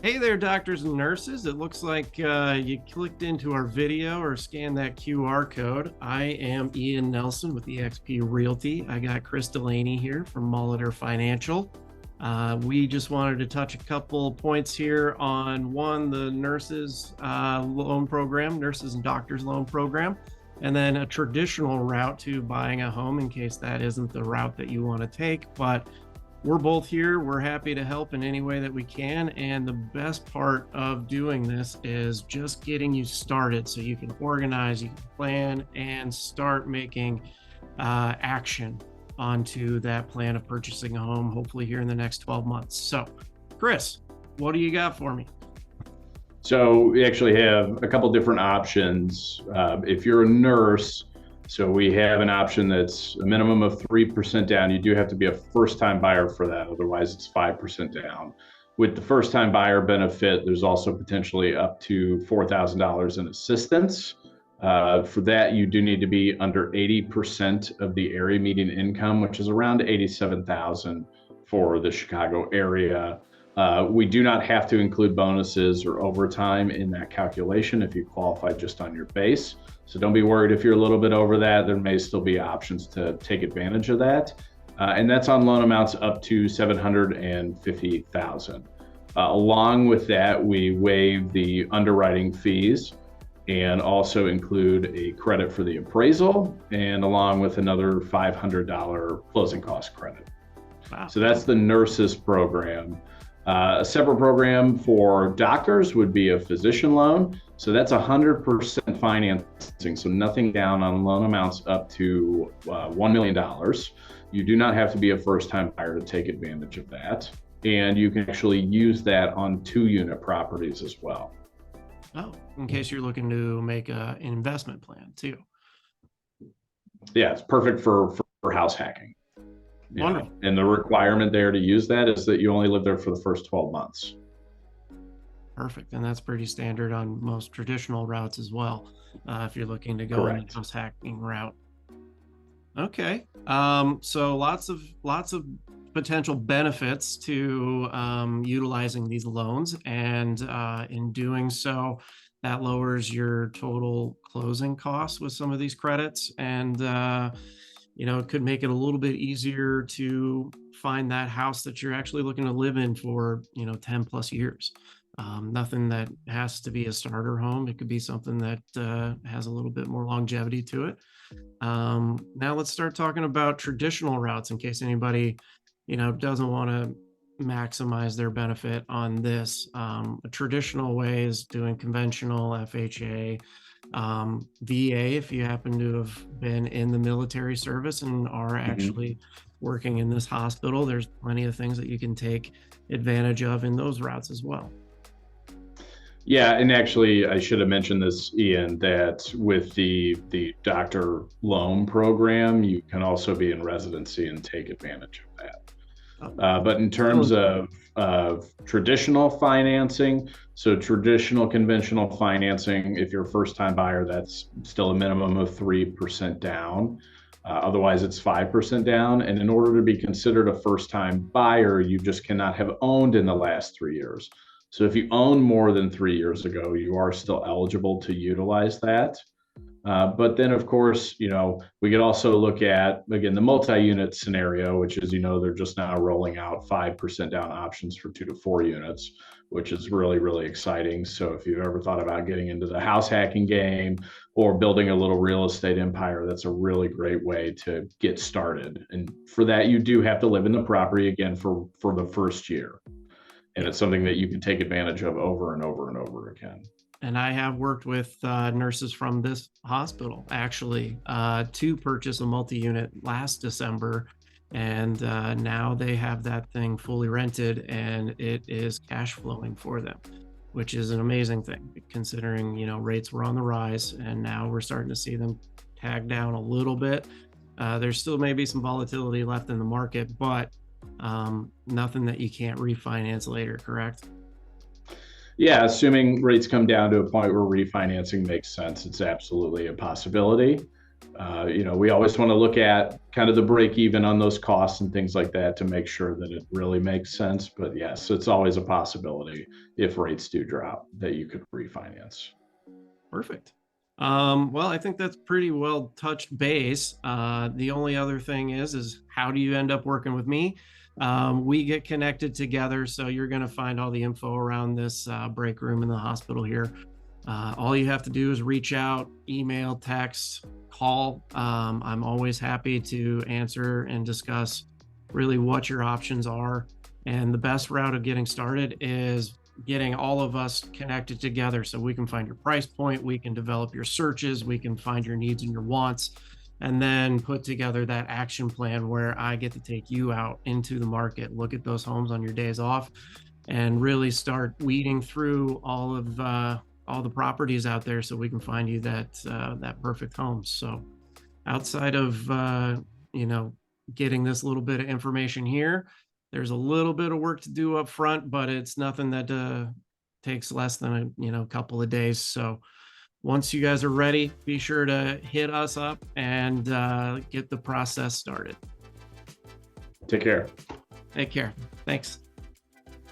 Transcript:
Hey there, doctors and nurses. It looks like you clicked into our video or scanned that QR code. I am Ian Nelson with eXp Realty. I got Chris Delaney here from Molitor Financial. We just wanted to touch a couple points here on one, the nurses loan program, nurses and doctors loan program, and then a traditional route to buying a home in case that isn't the route that you want to take. But we're both here. We're happy to help in any way that we can. And the best part of doing this is just getting you started so you can organize, you can plan, and start making action onto that plan of purchasing a home, hopefully here in the next 12 months. So, Chris, what do you got for me? So we actually have a couple different options. If you're a nurse, so we have an option that's a minimum of 3% down. You do have to be a first-time buyer for that. Otherwise, it's 5% down. With the first-time buyer benefit, there's also potentially up to $4,000 in assistance. For that, you do need to be under 80% of the area median income, which is around 87,000 for the Chicago area. We do not have to include bonuses or overtime in that calculation if you qualify just on your base. So don't be worried if you're a little bit over that. There may still be options to take advantage of that. And that's on loan amounts up to $750,000. Along with that, we waive the underwriting fees and also include a credit for the appraisal, and along with another $500 closing cost credit. Wow. So that's the nurses program. A separate program for doctors would be a physician loan. So that's 100% financing, so nothing down on loan amounts up to $1 million. You do not have to be a first-time buyer to take advantage of that. And you can actually use that on 2-unit properties as well. Oh, in case you're looking to make an investment plan too. Yeah, it's perfect for house hacking. Wonderful. And the requirement there to use that is that you only live there for the first 12 months. Perfect. And that's pretty standard on most traditional routes as well, if you're looking to go in the house hacking route. Okay. So lots of potential benefits to utilizing these loans, and in doing so, that lowers your total closing costs with some of these credits, and it could make it a little bit easier to find that house that you're actually looking to live in for 10 plus years. Nothing that has to be a starter home. It could be something that has a little bit more longevity to it. Now let's start talking about traditional routes in case anybody doesn't want to maximize their benefit on this. A traditional way is doing conventional FHA, VA, if you happen to have been in the military service and are actually working in this hospital. There's plenty of things that you can take advantage of in those routes as well. Yeah, and actually, I should have mentioned this, Ian, that with the doctor loan program, you can also be in residency and take advantage of that. But in terms of traditional financing, so traditional conventional financing, if you're a first-time buyer, that's still a minimum of 3% down. Otherwise, it's 5% down. And in order to be considered a first-time buyer, you just cannot have owned in the last 3 years. So if you own more than 3 years ago, you are still eligible to utilize that. But then, of course, we could also look at, again, the multi-unit scenario, which is, they're just now rolling out 5% down options for 2 to 4 units, which is really, really exciting. So if you've ever thought about getting into the house hacking game or building a little real estate empire, that's a really great way to get started. And for that, you do have to live in the property again for the first year. And it's something that you can take advantage of over and over and over again. And I have worked with nurses from this hospital actually to purchase a multi-unit last December. And now they have that thing fully rented and it is cash flowing for them, which is an amazing thing considering, rates were on the rise and now we're starting to see them tag down a little bit. There's still maybe some volatility left in the market, but nothing that you can't refinance later, correct? Yeah, assuming rates come down to a point where refinancing makes sense, it's absolutely a possibility. We always want to look at kind of the break even on those costs and things like that to make sure that it really makes sense. But yes, it's always a possibility if rates do drop that you could refinance. Perfect. Well, I think that's pretty well touched base. The only other thing is how do you end up working with me? We get connected together, so you're going to find all the info around this break room in the hospital here. All you have to do is reach out, email, text, call. I'm always happy to answer and discuss really what your options are. And the best route of getting started is getting all of us connected together so we can find your price point, we can develop your searches, we can find your needs and your wants, and then put together that action plan where I get to take you out into the market, look at those homes on your days off, and really start weeding through all the properties out there so we can find you that perfect home. So outside of getting this little bit of information here, there's a little bit of work to do up front, but it's nothing that takes less than a couple of days. So once you guys are ready, be sure to hit us up and get the process started. Take care. Take care. Thanks.